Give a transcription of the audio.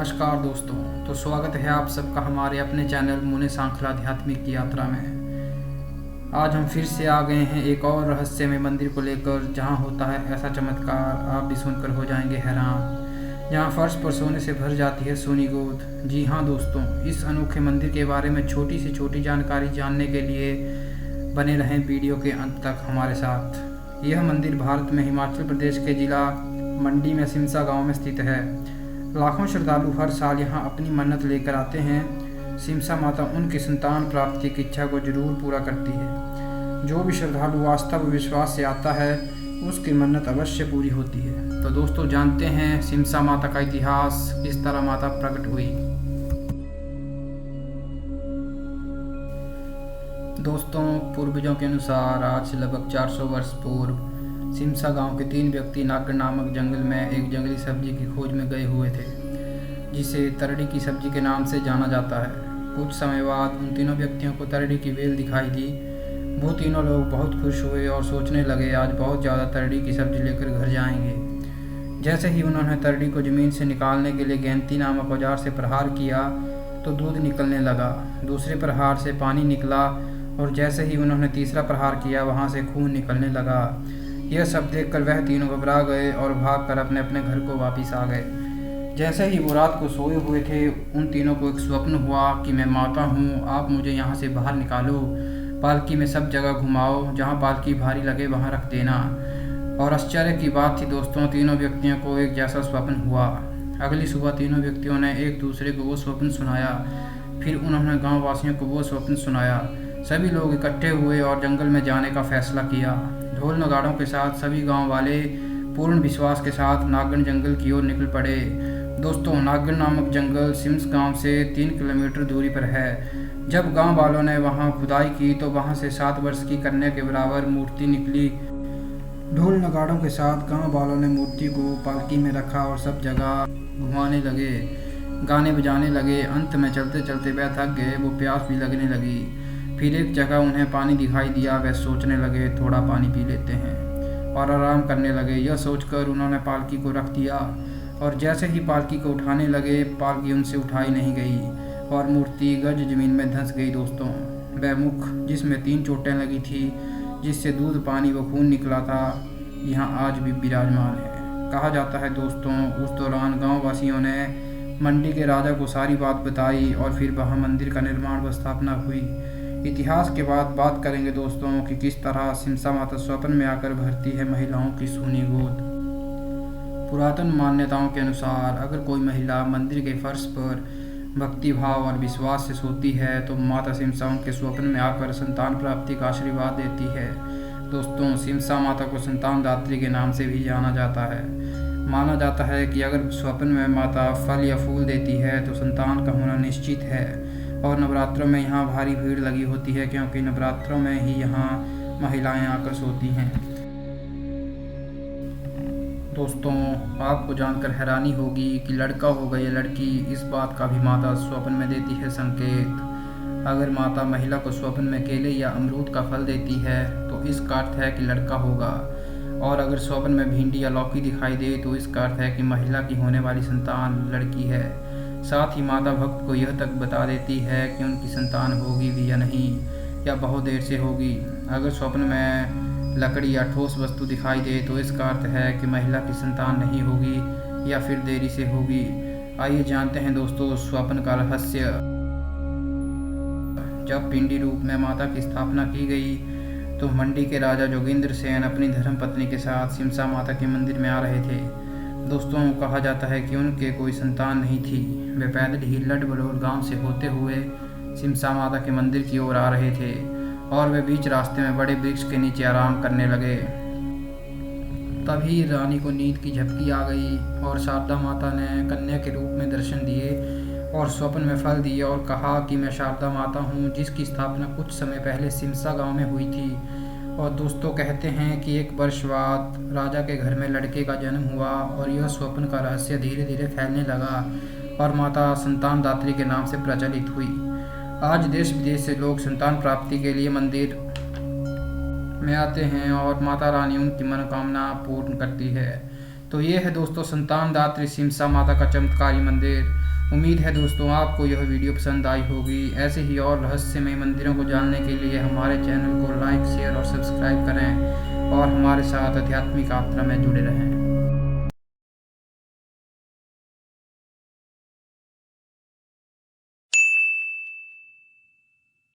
नमस्कार दोस्तों। तो स्वागत है आप सबका हमारे अपने चैनल मुने सांखला आध्यात्मिक यात्रा में। आज हम फिर से आ गए हैं एक और रहस्यमय मंदिर को लेकर, जहां होता है ऐसा चमत्कार आप भी सुनकर हो जाएंगे हैरान, जहां फर्श पर सोने से भर जाती है सोनी गोद। जी हाँ दोस्तों, इस अनोखे मंदिर के बारे में छोटी से छोटी जानकारी जानने के लिए बने रहें वीडियो के अंत तक हमारे साथ। यह मंदिर भारत में हिमाचल प्रदेश के जिला मंडी में सिमसा गाँव में स्थित है। लाखों श्रद्धालु हर साल यहाँ अपनी मन्नत लेकर आते हैं। सिमसा माता उनकी संतान प्राप्ति की इच्छा को जरूर पूरा करती है। जो भी श्रद्धालु आस्था व विश्वास से आता है उसकी मन्नत अवश्य पूरी होती है। तो दोस्तों, जानते हैं सिमसा माता का इतिहास, किस तरह माता प्रकट हुई। दोस्तों, पूर्वजों के अनुसार आज से लगभग 400 वर्ष पूर्व सिमसा गांव के 3 व्यक्ति नागगढ़ नामक जंगल में एक जंगली सब्जी की खोज में गए हुए थे, जिसे तरड़ी की सब्जी के नाम से जाना जाता है। कुछ समय बाद उन तीनों व्यक्तियों को तरड़ी की बेल दिखाई दी। वो तीनों लोग बहुत खुश हुए और सोचने लगे आज बहुत ज़्यादा तरड़ी की सब्जी लेकर घर जाएंगे। जैसे ही उन्होंने तरड़ी को ज़मीन से निकालने के लिए गेंती नामक औजार से प्रहार किया तो दूध निकलने लगा। दूसरे प्रहार से पानी निकला और जैसे ही उन्होंने तीसरा प्रहार किया वहाँ से खून निकलने लगा। यह सब देखकर वह तीनों घबरा गए और भागकर अपने अपने घर को वापस आ गए। जैसे ही वो रात को सोए हुए थे, उन तीनों को एक स्वप्न हुआ कि मैं माता हूँ, आप मुझे यहाँ से बाहर निकालो, पालकी में सब जगह घुमाओ, जहाँ पालकी भारी लगे वहाँ रख देना। और आश्चर्य की बात थी दोस्तों, तीनों व्यक्तियों को एक जैसा स्वप्न हुआ। अगली सुबह तीनों व्यक्तियों ने एक दूसरे को वो स्वप्न सुनाया। फिर उन्होंने गाँव वासियों को वो स्वप्न सुनाया। सभी लोग इकट्ठे हुए और जंगल में जाने का फैसला किया। ढोल नगाड़ों के साथ सभी गांव वाले पूर्ण विश्वास के साथ नागगढ़ जंगल की ओर निकल पड़े। दोस्तों, नागगढ़ नामक जंगल सिम्स गांव से 3 किलोमीटर दूरी पर है। जब गांव वालों ने वहां खुदाई की तो वहां से 7 वर्ष की कन्या के बराबर मूर्ति निकली। ढोल नगाड़ों के साथ गांव वालों ने मूर्ति को पालकी में रखा और सब जगह घुमाने लगे, गाने बजाने लगे। अंत में चलते चलते वह थक गए, वो प्यास भी लगने लगी। फिर एक जगह उन्हें पानी दिखाई दिया। वह सोचने लगे थोड़ा पानी पी लेते हैं और आराम करने लगे। यह सोचकर उन्होंने पालकी को रख दिया और जैसे ही पालकी को उठाने लगे, पालकी उनसे उठाई नहीं गई और मूर्ति गज जमीन में धंस गई। दोस्तों, वह मुख जिसमें 3 चोटें लगी थी, जिससे दूध पानी व खून निकला था, यहाँ आज भी विराजमान है। कहा जाता है दोस्तों, उस दौरान गाँव वासियों ने मंडी के राजा को सारी बात बताई और फिर वहाँ मंदिर का निर्माण व स्थापना हुई। इतिहास के बाद बात करेंगे दोस्तों कि किस तरह सिमसा माता स्वप्न में आकर भरती है महिलाओं की सूनी गोद। पुरातन मान्यताओं के अनुसार अगर कोई महिला मंदिर के फर्श पर भक्ति भाव और विश्वास से सोती है तो माता सिमसा उनके स्वप्न में आकर संतान प्राप्ति का आशीर्वाद देती है। दोस्तों, सिमसा माता को संतान दात्री के नाम से भी जाना जाता है। माना जाता है कि अगर स्वप्न में माता फल या फूल देती है तो संतान का होना निश्चित है। और नवरात्रों में यहाँ भारी भीड़ लगी होती है, क्योंकि नवरात्रों में ही यहाँ महिलाएं आकर सोती हैं। दोस्तों, आपको जानकर हैरानी होगी कि लड़का होगा या लड़की, इस बात का भी माता स्वप्न में देती है संकेत। अगर माता महिला को स्वप्न में केले या अमरूद का फल देती है तो इसका अर्थ है कि लड़का होगा, और अगर स्वप्न में भिंडी या लौकी दिखाई दे तो इसका अर्थ है कि महिला की होने वाली संतान लड़की है। साथ ही माता भक्त को यह तक बता देती है कि उनकी संतान होगी भी या नहीं, या बहुत देर से होगी। अगर स्वप्न में लकड़ी या ठोस वस्तु दिखाई दे तो इसका अर्थ है कि महिला की संतान नहीं होगी या फिर देरी से होगी। आइए जानते हैं दोस्तों स्वप्न का रहस्य। जब पिंडी रूप में माता की स्थापना की गई तो मंडी के राजा जोगिंद्र सेन अपनी धर्मपत्नी के साथ सिमसा माता के मंदिर में आ रहे थे। दोस्तों, कहा जाता है कि उनके कोई संतान नहीं थी। वे पैदल ही लड बलोर गांव से होते हुए सिमसा माता के मंदिर की ओर आ रहे थे और वे बीच रास्ते में बड़े वृक्ष के नीचे आराम करने लगे। तभी रानी को नींद की झपकी आ गई और शारदा माता ने कन्या के रूप में दर्शन दिए और स्वप्न में फल दिए और कहा कि मैं शारदा माता हूँ, जिसकी स्थापना कुछ समय पहले सिमसा गाँव में हुई थी। और दोस्तों, कहते हैं कि 1 वर्ष बाद राजा के घर में लड़के का जन्म हुआ और यह स्वप्न का रहस्य धीरे धीरे फैलने लगा और माता संतान दात्री के नाम से प्रचलित हुई। आज देश विदेश से लोग संतान प्राप्ति के लिए मंदिर में आते हैं और माता रानी उनकी मनोकामना पूर्ण करती है। तो ये है दोस्तों संतान दात्री सिमसा माता का चमत्कारी मंदिर। उम्मीद है दोस्तों आपको यह वीडियो पसंद आई होगी। ऐसे ही और रहस्यमय मंदिरों को जानने के लिए हमारे चैनल को लाइक, शेयर और सब्सक्राइब करें और हमारे साथ आध्यात्मिक यात्रा में जुड़े रहें।